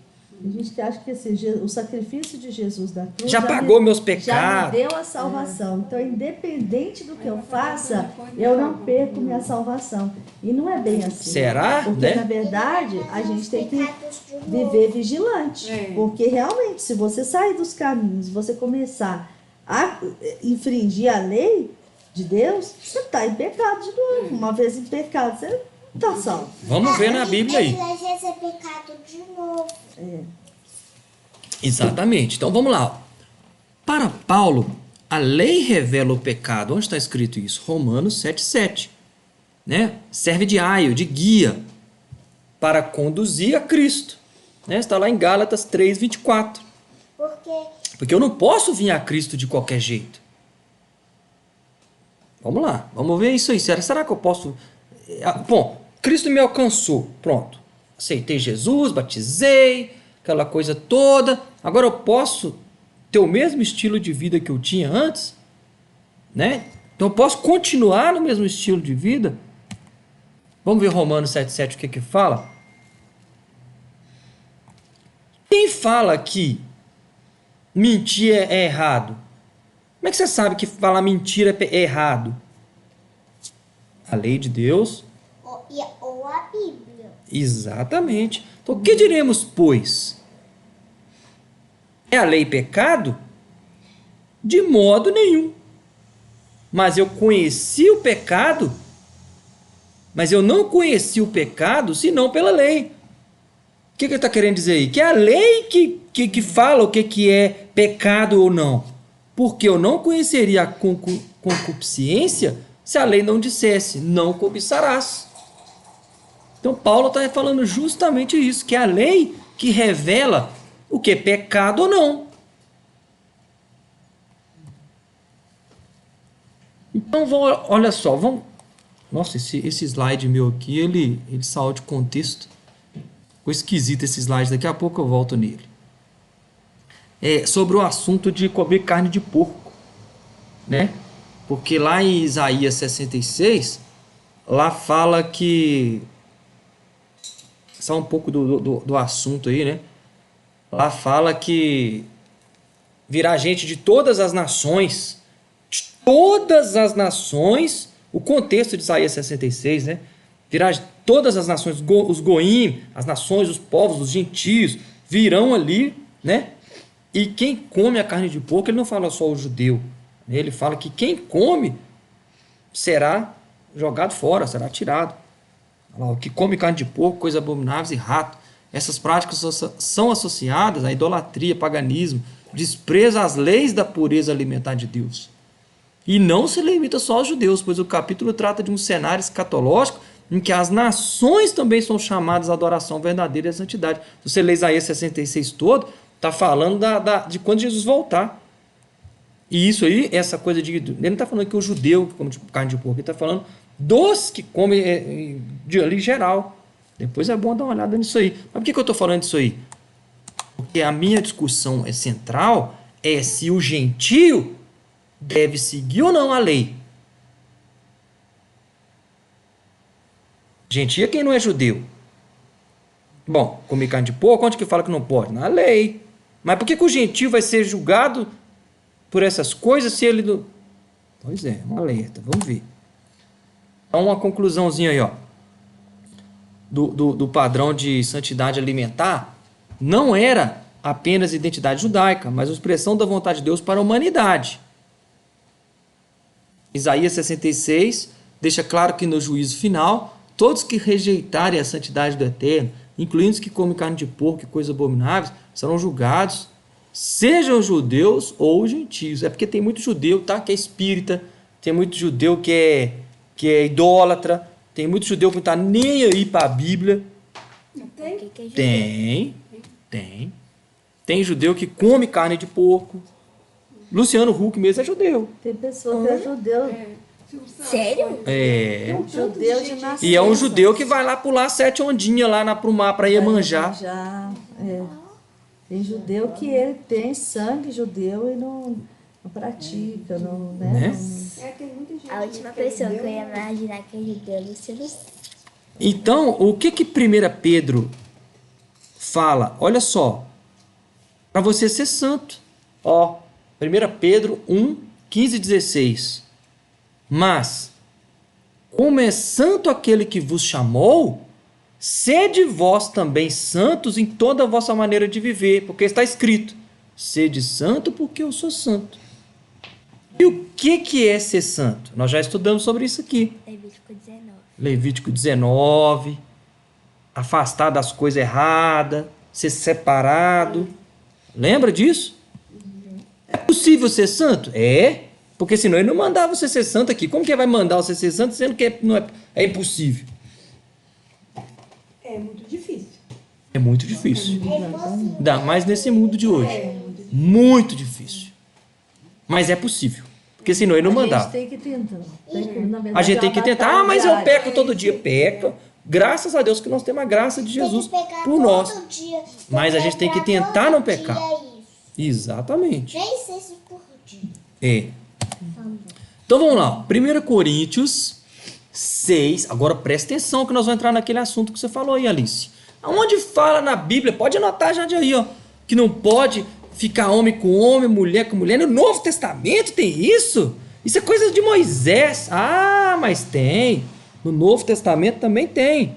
a gente acha que assim, o sacrifício de Jesus da cruz Já pagou meus já pecados. me deu a salvação. Então, independente do que eu faça, eu não perco minha salvação. E não é bem assim. Será? Porque, Né? na verdade, a gente tem que Pecados de novo. viver vigilante. É. Porque, realmente, se você sair dos caminhos, você começar a infringir a lei de Deus, você está em pecado de novo. Uma vez em pecado, você não está salvo. Vamos ver na Bíblia aí. Às vezes é pecado de novo. Exatamente. Então vamos lá. Para Paulo, a lei revela o pecado. Onde está escrito isso? Romanos 7,7. Né? Serve de aio, de guia, para conduzir a Cristo. Né? Está lá em Gálatas 3,24. Porque eu não posso vir a Cristo de qualquer jeito. Vamos lá, vamos ver isso aí. Será que eu posso... Bom, Cristo me alcançou. Pronto. Aceitei Jesus, batizei, aquela coisa toda. Agora eu posso ter o mesmo estilo de vida que eu tinha antes? Né? Então eu posso continuar no mesmo estilo de vida? Vamos ver Romanos 7,7 o que fala? Quem fala que mentir é errado? Como é que você sabe que falar mentira é errado? A lei de Deus. Ou a Bíblia. Exatamente. Então, o que diremos, pois? É a lei pecado? De modo nenhum. Mas eu conheci o pecado, mas eu não conheci o pecado senão pela lei. O que ele está querendo dizer aí? Que é a lei que fala o que é pecado ou não. Porque eu não conheceria a concupiscência se a lei não dissesse, não cobiçarás. Então Paulo está falando justamente isso, que é a lei que revela o que é pecado ou não. Então, olha só, vamos... Nossa, esse slide meu aqui, ele saiu de contexto. Ficou esquisito esse slide, daqui a pouco eu volto nele. É sobre o assunto de comer carne de porco, né? Porque lá em Isaías 66, lá fala que... Só um pouco do assunto aí, né? Lá fala que virá gente de todas as nações, o contexto de Isaías 66, né? Virá de todas as nações, os goim, as nações, os povos, os gentios, virão ali, né? E quem come a carne de porco, ele não fala só o judeu, né? Ele fala que quem come será jogado fora, será tirado. O que come carne de porco, coisas abomináveis e rato. Essas práticas são associadas à idolatria, paganismo, desprezo às leis da pureza alimentar de Deus. E não se limita só aos judeus, pois o capítulo trata de um cenário escatológico em que as nações também são chamadas à adoração verdadeira e à santidade. Se você lê Isaías 66 todo, está falando de quando Jesus voltar. E isso aí, essa coisa de... Ele não está falando que o judeu que come carne de porco, ele está falando dos que comem de ali geral. Depois é bom dar uma olhada nisso aí. Mas por que eu estou falando disso aí? Porque a minha discussão central é se o gentio deve seguir ou não a lei. Gentio é quem não é judeu. Bom, comer carne de porco, onde que fala que não pode? Na lei. Mas por que o gentio vai ser julgado por essas coisas se ele... Pois é, um alerta, vamos ver. Então, uma conclusãozinha aí, ó. Do padrão de santidade alimentar, não era apenas identidade judaica, mas a expressão da vontade de Deus para a humanidade. Isaías 66 deixa claro que no juízo final, todos que rejeitarem a santidade do Eterno, incluindo os que comem carne de porco e coisas abomináveis, serão julgados, sejam judeus ou gentios. É porque tem muito judeu, tá, que é espírita, tem muito judeu que é idólatra, tem muito judeu que não está nem aí para a Bíblia. Tem. Tem judeu que come carne de porco. Luciano Huck mesmo é judeu. Tem pessoa que é judeu. Sério? É. Judeu de nascença. E é um judeu que vai lá pular 7 ondinhas lá pro mar para Iemanjá. Tem judeu que ele tem sangue judeu e não pratica, não, né? Tem muita gente A última pessoa que eu ia imaginar que é judeu é Luciano. Então, o que 1 Pedro fala? Olha só. Para você ser santo. Ó, 1 Pedro 1, 15 e 16. Mas, como é santo aquele que vos chamou, sede vós também santos em toda a vossa maneira de viver, porque está escrito, sede santo porque eu sou santo. E o que é ser santo? Nós já estudamos sobre isso aqui. Levítico 19. Levítico 19, afastar das coisas erradas, ser separado. Lembra disso? É possível ser santo? É, porque senão ele não mandava você ser santo aqui. Como que ele vai mandar você ser santo sendo que é impossível? É muito difícil. É muito difícil. Ainda mais nesse mundo de hoje. Muito difícil. Mas é possível. Porque senão ele não mandava. A gente tem que tentar. A gente tem que tentar. Ah, mas eu peco todo dia. Peca. Graças a Deus que nós temos a graça de Jesus por nós. Mas a gente tem que tentar não pecar. Exatamente. 3 vezes por dia. É. Então vamos lá. 1 Coríntios 6. Agora presta atenção que nós vamos entrar naquele assunto que você falou aí, Alice. Aonde fala na Bíblia, pode anotar já de aí, ó, que não pode ficar homem com homem, mulher com mulher. No Novo Testamento tem isso? Isso é coisa de Moisés. Ah, mas tem. No Novo Testamento também tem.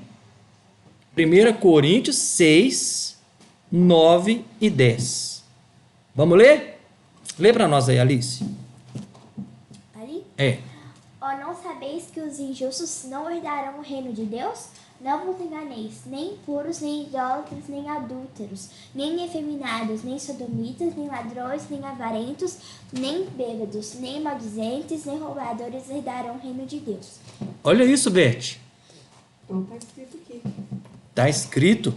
1 Coríntios 6, 9 e 10. Vamos ler? Lê para nós aí, Alice. Ali? É. Ó, não sabeis que os injustos não herdarão o reino de Deus? Não vos enganeis, nem impuros, nem idólatras, nem adúlteros, nem efeminados, nem sodomitas, nem ladrões, nem avarentos, nem bêbados, nem maldizentes, nem roubadores herdarão o reino de Deus. Olha isso, Beth. Então está escrito aqui. Tá escrito.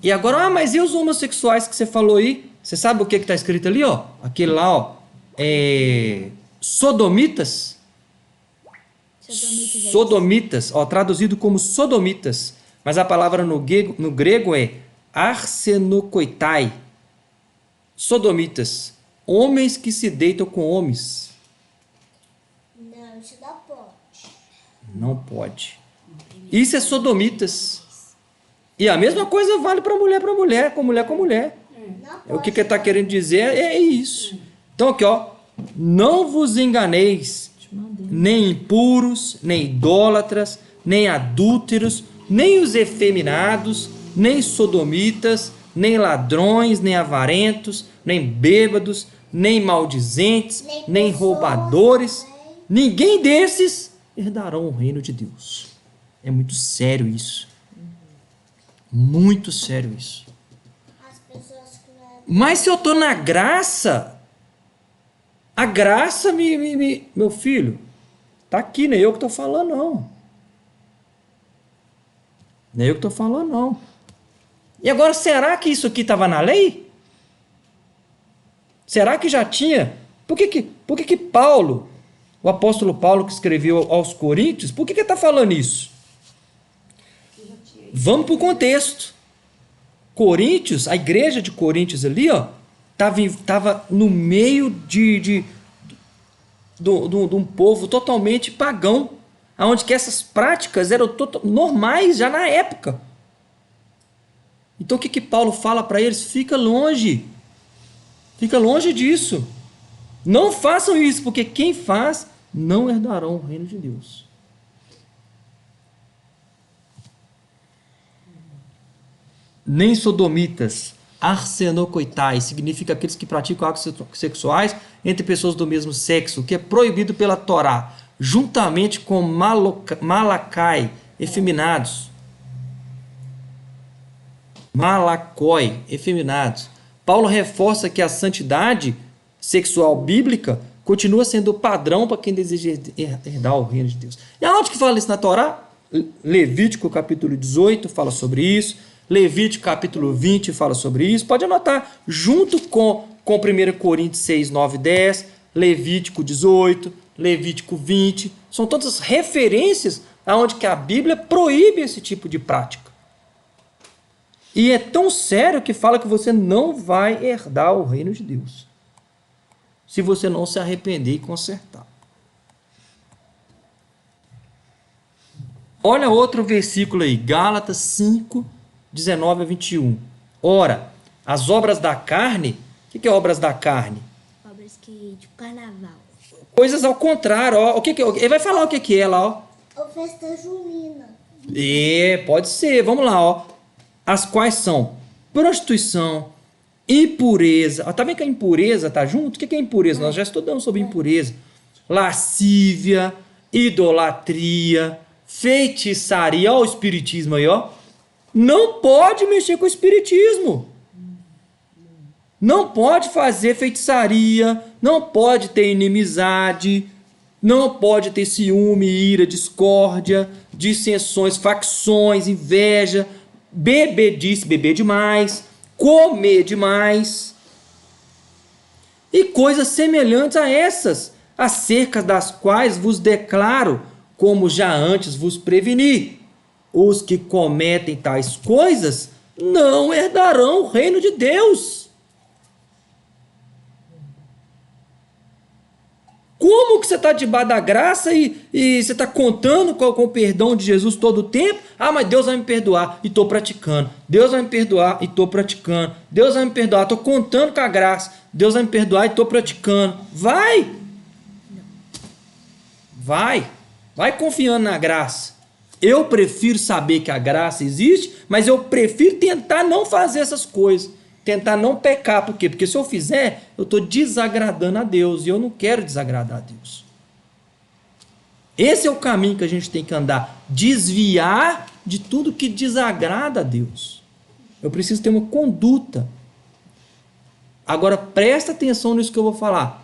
E agora, mas e os homossexuais que você falou aí? Você sabe o que está escrito ali, ó? Aquele lá, ó. Sodomitas. Sodomitas, ó, traduzido como sodomitas. Mas a palavra no grego é arsenokoitai. Sodomitas. Homens que se deitam com homens. Não, isso não pode. Não pode. Isso é sodomitas. E a mesma coisa vale para mulher, com mulher com mulher. Não O que ele está querendo dizer é isso. Então aqui, ó. Não vos enganeis, nem impuros, nem idólatras, nem adúlteros, nem os efeminados, nem sodomitas, nem ladrões, nem avarentos, nem bêbados, nem maldizentes, nem roubadores. Ninguém desses herdarão o reino de Deus. É muito sério isso. Muito sério isso. As pessoas que não é Mas se eu estou na graça, a graça meu filho, tá aqui, não é eu que estou falando, não. Não é eu que estou falando, não. E agora, será que isso aqui estava na lei? Será que já tinha? Por que Paulo, o apóstolo Paulo que escreveu aos Coríntios, por que está falando isso? Vamos para o contexto. Coríntios, a igreja de Coríntios ali, ó, estava no meio de um povo totalmente pagão, onde que essas práticas eram normais já na época. Então o que Paulo fala para eles? Fica longe disso. Não façam isso, porque quem faz não herdarão o reino de Deus. Nem sodomitas, arsenokoitai, significa aqueles que praticam atos sexuais entre pessoas do mesmo sexo, o que é proibido pela Torá, juntamente com malacai, efeminados. Malacói, efeminados. Paulo reforça que a santidade sexual bíblica continua sendo o padrão para quem deseja herdar o reino de Deus. E aonde que fala isso na Torá? Levítico capítulo 18 fala sobre isso. Levítico capítulo 20 fala sobre isso. Pode anotar, junto com 1 Coríntios 6, 9 e 10, Levítico 18, Levítico 20. São todas referências aonde que a Bíblia proíbe esse tipo de prática. E é tão sério que fala que você não vai herdar o reino de Deus se você não se arrepender e consertar. Olha outro versículo aí, Gálatas 5, 19 a 21. Ora, as obras da carne, o que é obras da carne? Obras que de carnaval. Coisas ao contrário, ó. Ele vai falar o que é lá, ó. ou festa junina. Pode ser, vamos lá, ó. As quais são prostituição, impureza. Tá vendo que a impureza tá junto? O que é impureza? Nós já estudamos sobre impureza. Lascívia, idolatria, feitiçaria. Ó, o espiritismo aí, ó. Não pode mexer com o espiritismo. Não pode fazer feitiçaria, não pode ter inimizade, não pode ter ciúme, ira, discórdia, dissensões, facções, inveja, beber demais, comer demais e coisas semelhantes a essas, acerca das quais vos declaro, como já antes vos preveni. Os que cometem tais coisas não herdarão o reino de Deus. Como que você está debaixo da graça e você está contando com o perdão de Jesus todo o tempo? Ah, mas Deus vai me perdoar e estou praticando. Deus vai me perdoar e estou praticando. Deus vai me perdoar, estou contando com a graça. Deus vai me perdoar e estou praticando. Vai confiando na graça. Eu prefiro saber que a graça existe, mas eu prefiro tentar não fazer essas coisas. tentar não pecar. Por quê? Porque se eu fizer, eu estou desagradando a Deus. E eu não quero desagradar a Deus. Esse é o caminho que a gente tem que andar. Desviar de tudo que desagrada a Deus. Eu preciso ter uma conduta. Agora, presta atenção nisso que eu vou falar.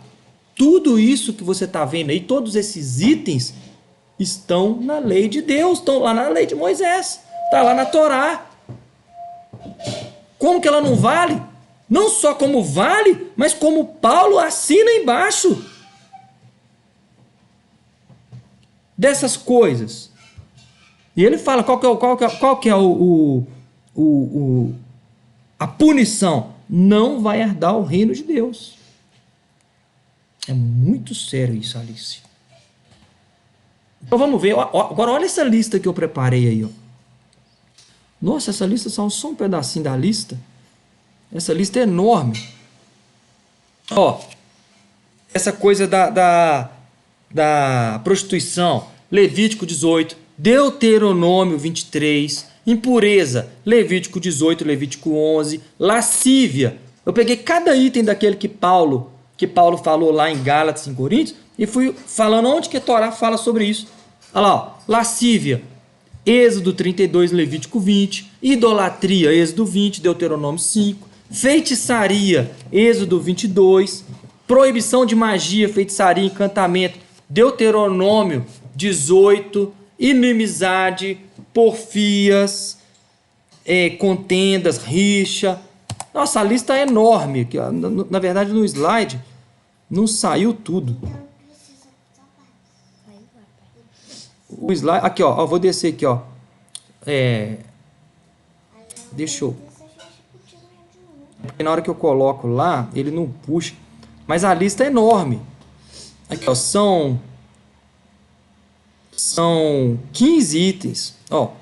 Tudo isso que você está vendo aí, todos esses itens, estão na lei de Deus, estão lá na lei de Moisés, está lá na Torá. Como que ela não vale? Não só como vale, mas como Paulo assina embaixo dessas coisas. E ele fala qual que é a punição. Não vai herdar o reino de Deus. É muito sério isso, Alice. Então vamos ver. Agora olha essa lista que eu preparei aí. Ó. Nossa, essa lista só um pedacinho da lista. Essa lista é enorme. Ó, essa coisa da prostituição. Levítico 18. Deuteronômio 23. Impureza. Levítico 18, Levítico 11. Lascívia. Eu peguei cada item daquele que Paulo falou lá em Gálatas, em Coríntios, e fui falando onde que a Torá fala sobre isso. Olha lá, ó, lascívia, Êxodo 32, Levítico 20, idolatria, Êxodo 20, Deuteronômio 5, feitiçaria, Êxodo 22, proibição de magia, feitiçaria, encantamento, Deuteronômio 18, inimizade, porfias, contendas, rixa. Nossa, a lista é enorme. Na verdade, no slide não saiu tudo. O slide, aqui, ó, vou descer aqui, ó. Deixa eu. Porque na hora que eu coloco lá, ele não puxa. Mas a lista é enorme. Aqui, ó, são 15 itens, ó.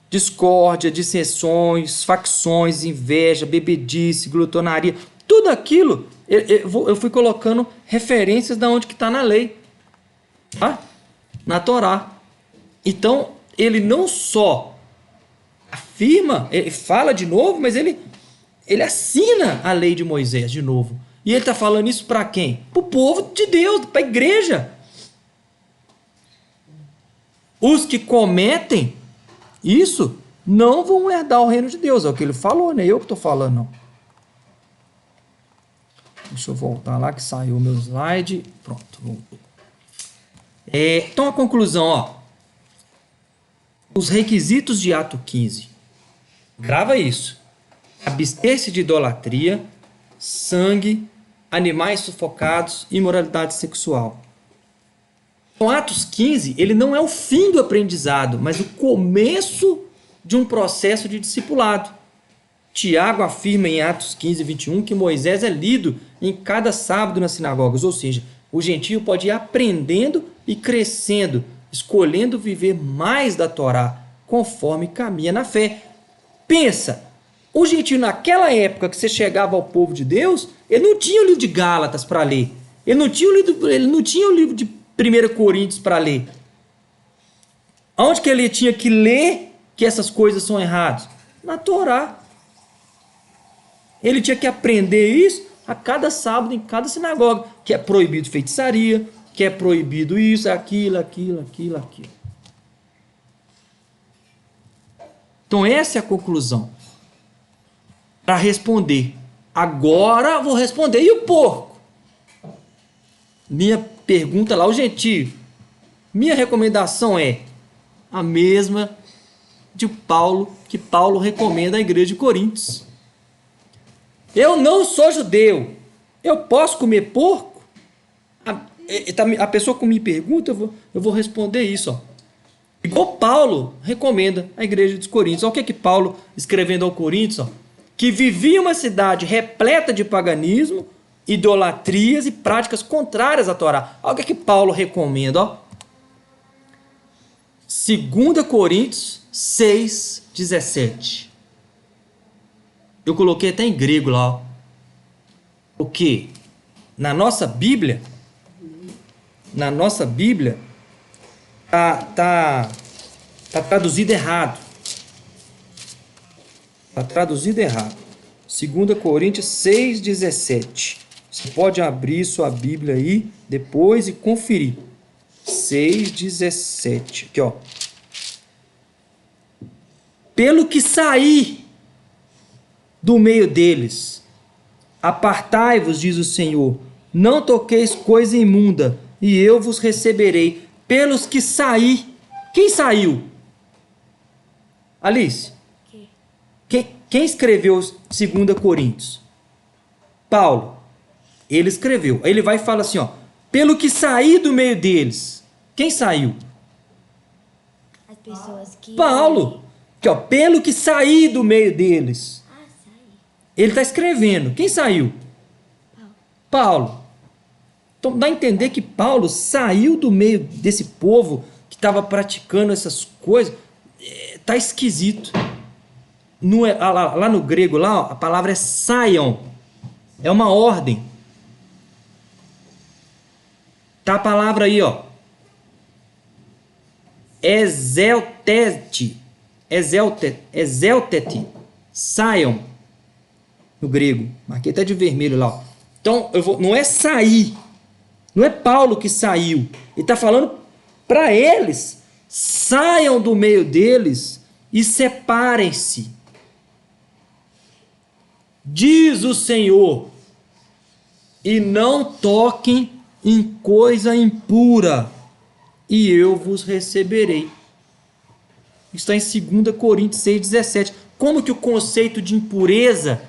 Discórdia, dissensões, facções, inveja, bebedice, glutonaria, tudo aquilo eu fui colocando referências de onde que está na lei, tá? Na Torá. Então, ele não só afirma, ele fala de novo, mas ele assina a lei de Moisés de novo. E ele está falando isso para quem? Para o povo de Deus, para a igreja. Os que cometem isso não vão herdar o reino de Deus. É o que ele falou, não é eu que estou falando, não. Deixa eu voltar lá que saiu o meu slide. Pronto, voltou. Então a conclusão, ó. Os requisitos de Ato 15. Grava isso. Abster-se de idolatria, sangue, animais sufocados, imoralidade sexual. Então, Atos 15, ele não é o fim do aprendizado, mas o começo de um processo de discipulado. Tiago afirma em Atos 15, 21 que Moisés é lido em cada sábado nas sinagogas, ou seja, o gentio pode ir aprendendo e crescendo, escolhendo viver mais da Torá, conforme caminha na fé. Pensa, o gentio naquela época que você chegava ao povo de Deus, ele não tinha o livro de Gálatas para ler, ele não tinha o livro de 1 Coríntios para ler. Onde que ele tinha que ler que essas coisas são erradas? Na Torá. Ele tinha que aprender isso a cada sábado em cada sinagoga, que é proibido feitiçaria, que é proibido isso, aquilo. Então essa é a conclusão. Para responder. Agora vou responder. E o porco? Minha pergunta lá, o gentio. Minha recomendação é a mesma de Paulo, que Paulo recomenda à igreja de Coríntios. Eu não sou judeu. Eu posso comer porco? A pessoa que me pergunta, eu vou responder isso. Ó. Igual Paulo recomenda à igreja dos Coríntios. Olha o que Paulo, escrevendo ao Coríntios, ó, que vivia uma cidade repleta de paganismo, idolatrias e práticas contrárias à Torá. Olha o que Paulo recomenda. Ó. 2 Coríntios 6, 17. Eu coloquei até em grego lá. Ó. Porque na nossa Bíblia tá traduzido errado. Tá traduzido errado. 2 Coríntios 6,17. Você pode abrir sua Bíblia aí depois e conferir. 6,17. Aqui, ó. Pelo que saí do meio deles, apartai-vos, diz o Senhor, não toqueis coisa imunda, e eu vos receberei. Pelos que saí. Quem saiu? Alice? Quem escreveu 2 Coríntios? Paulo. Ele escreveu. Aí ele vai e fala assim, ó. Pelo que saí do meio deles. Quem saiu? As pessoas que... Paulo. Aqui, ó. Pelo que saí do meio deles. Ah, sai. Ele está escrevendo. Quem saiu? Paulo. Então dá a entender que Paulo saiu do meio desse povo que estava praticando essas coisas. Tá esquisito. Lá no grego, lá, ó, a palavra é saiam. É uma ordem. Tá a palavra aí, ó. Exeltete. Saiam. No grego. Marquei até de vermelho lá, ó. Então, não é sair. Não é Paulo que saiu. Ele está falando para eles. Saiam do meio deles e separem-se. Diz o Senhor. E não toquem em coisa impura, e eu vos receberei. Está em 2 Coríntios 6,17. Como que o conceito de impureza,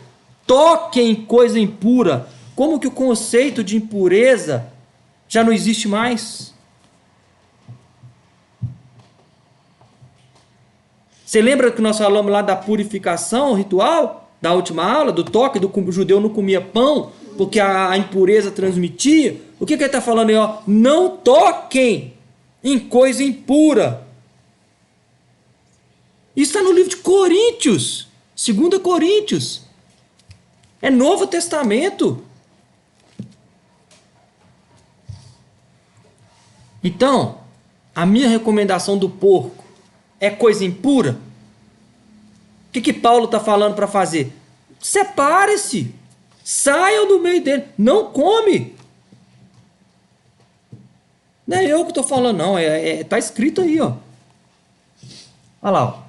toquem em coisa impura, como que o conceito de impureza já não existe mais? Você lembra que nós falamos lá da purificação ritual? Da última aula, do toque, o judeu não comia pão, porque a impureza transmitia. O que ele está falando aí? Ó? Não toquem em coisa impura. Isso está no livro de Coríntios, 2 Coríntios. É Novo Testamento. Então, a minha recomendação do porco é coisa impura? O que Paulo está falando para fazer? Separe-se. Saiam do meio dele. Não come. Não é eu que estou falando, não. Está escrito aí, ó. Olha lá, ó.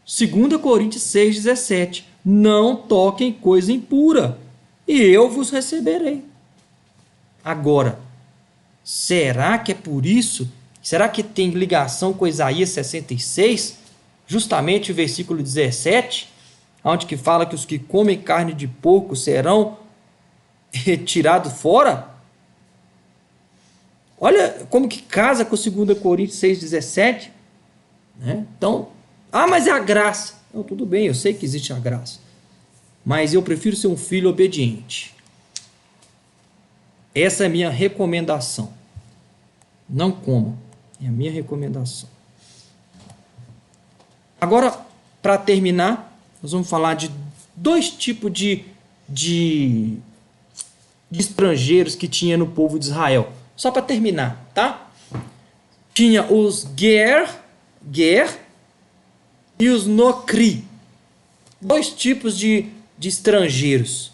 2 Coríntios 6,17. Não toquem coisa impura, e eu vos receberei. Agora, será que é por isso? Será que tem ligação com Isaías 66? Justamente o versículo 17, onde que fala que os que comem carne de porco serão retirados fora? Olha como que casa com 2 Coríntios 6,17. Né? Então, mas é a graça. Não, tudo bem, eu sei que existe a graça. Mas eu prefiro ser um filho obediente. Essa é a minha recomendação. Não comam. É a minha recomendação. Agora, para terminar, nós vamos falar de dois tipos de estrangeiros que tinha no povo de Israel. Só para terminar, tá? Tinha os Ger e os Nocri. Dois tipos de estrangeiros.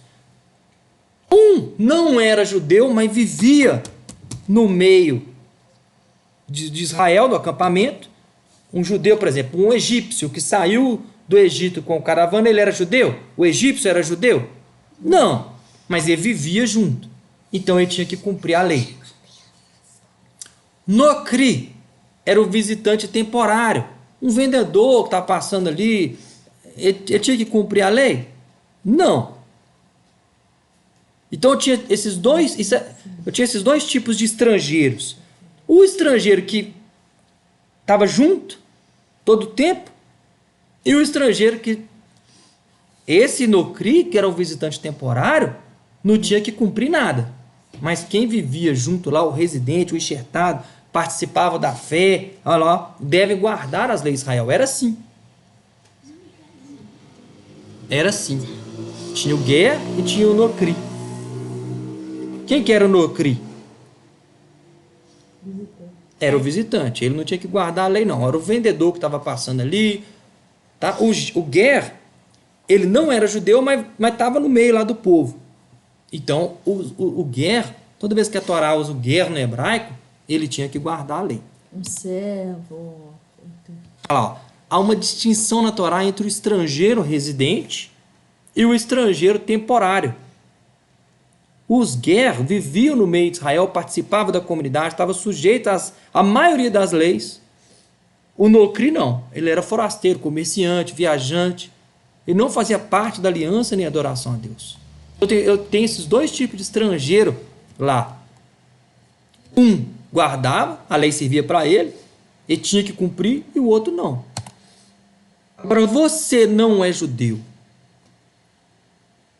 Um não era judeu, mas vivia no meio de Israel, no acampamento. Um judeu, por exemplo, um egípcio que saiu do Egito com caravana, ele era judeu? O egípcio era judeu? Não, mas ele vivia junto. Então ele tinha que cumprir a lei. Nocri era o visitante temporário, um vendedor que estava passando ali. Ele tinha que cumprir a lei? Não. Então eu tinha esses dois tipos de estrangeiros. O estrangeiro que estava junto todo o tempo, e o estrangeiro que... Esse Nocri, que era um visitante temporário, não tinha que cumprir nada. Mas quem vivia junto lá, o residente, o enxertado, participava da fé, olha lá, deve guardar as leis de Israel. Era assim. Era assim. Tinha o Ger e tinha o Nocri. Quem que era o Nocri? Era o visitante. Ele não tinha que guardar a lei, não. Era o vendedor que estava passando ali. Tá? O Ger Ele não era judeu, mas estava no meio lá do povo. Então, o ger, toda vez que a Torá usa o ger no hebraico, ele tinha que guardar a lei. Um servo. Olha lá, ó. Há uma distinção na Torá entre o estrangeiro residente e o estrangeiro temporário. Os ger viviam no meio de Israel, participavam da comunidade, estavam sujeitos à maioria das leis. O nocri não, ele era forasteiro, comerciante, viajante. Ele não fazia parte da aliança nem adoração a Deus. Eu tenho esses dois tipos de estrangeiro lá. Um guardava, a lei servia para ele tinha que cumprir, e o outro não. Agora, você não é judeu.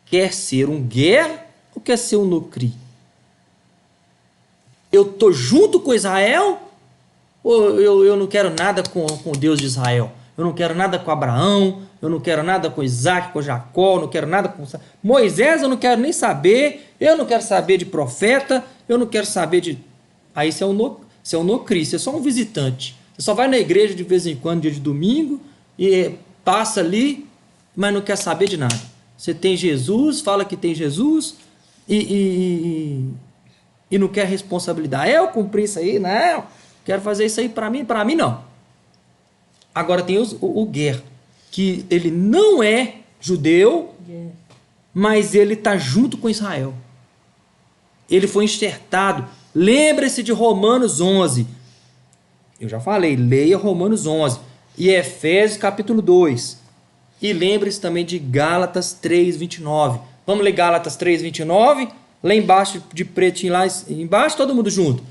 Quer ser um ger ou quer ser um nocri? Eu estou junto com Israel ou eu não quero nada com o Deus de Israel? Eu não quero nada com Abraão, eu não quero nada com Isaac, com Jacó, eu não quero nada com Moisés, eu não quero nem saber, eu não quero saber de profeta, eu não quero saber de... Aí você é um nocri, você é só um visitante. Você só vai na igreja de vez em quando, dia de domingo, e passa ali, mas não quer saber de nada. Você tem Jesus, fala que tem Jesus, e não quer responsabilidade. Eu cumpri isso aí? Não, quero fazer isso aí para mim não. Agora tem o ger, que ele não é judeu, mas ele está junto com Israel. Ele foi enxertado. Lembre-se de Romanos 11. Eu já falei, leia Romanos 11. E Efésios capítulo 2. E lembre-se também de Gálatas 3, 29. Vamos ler Gálatas 3, 29. Lá embaixo, de pretinho, lá embaixo, todo mundo junto.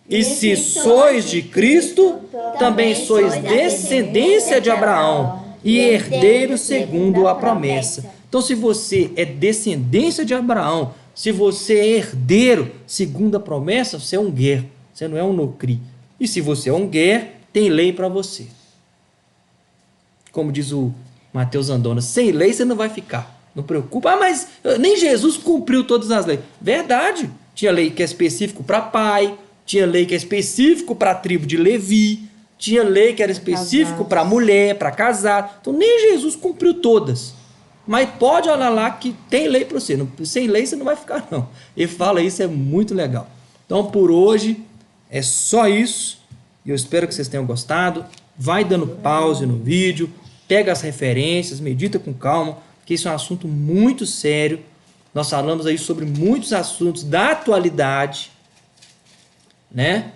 E se sois de Cristo, também sois descendência de Abraão e herdeiros segundo a promessa. Então, se você é descendência de Abraão, se você é herdeiro segundo a promessa, você é um ger, você não é um nocri. E se você é um ger, tem lei para você. Como diz o Mateus Andona, sem lei você não vai ficar. Não preocupa. Ah, mas nem Jesus cumpriu todas as leis. Verdade. Tinha lei que é específico para pai, tinha lei que é específico para a tribo de Levi, tinha lei que era específico para mulher, para casar. Então nem Jesus cumpriu todas. Mas pode olhar lá que tem lei para você. Sem lei você não vai ficar, não. Ele fala isso, é muito legal. Então por hoje é só isso. Eu espero que vocês tenham gostado. Vai dando pause no vídeo, pega as referências, medita com calma, porque isso é um assunto muito sério. Nós falamos aí sobre muitos assuntos da atualidade, né?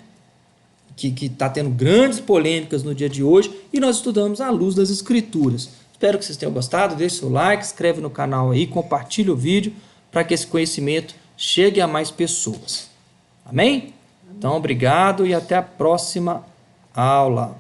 Que está tendo grandes polêmicas no dia de hoje, e nós estudamos à luz das Escrituras. Espero que vocês tenham gostado, deixe seu like, inscreve no canal aí, compartilhe o vídeo para que esse conhecimento chegue a mais pessoas. Amém? Então, obrigado e até a próxima aula.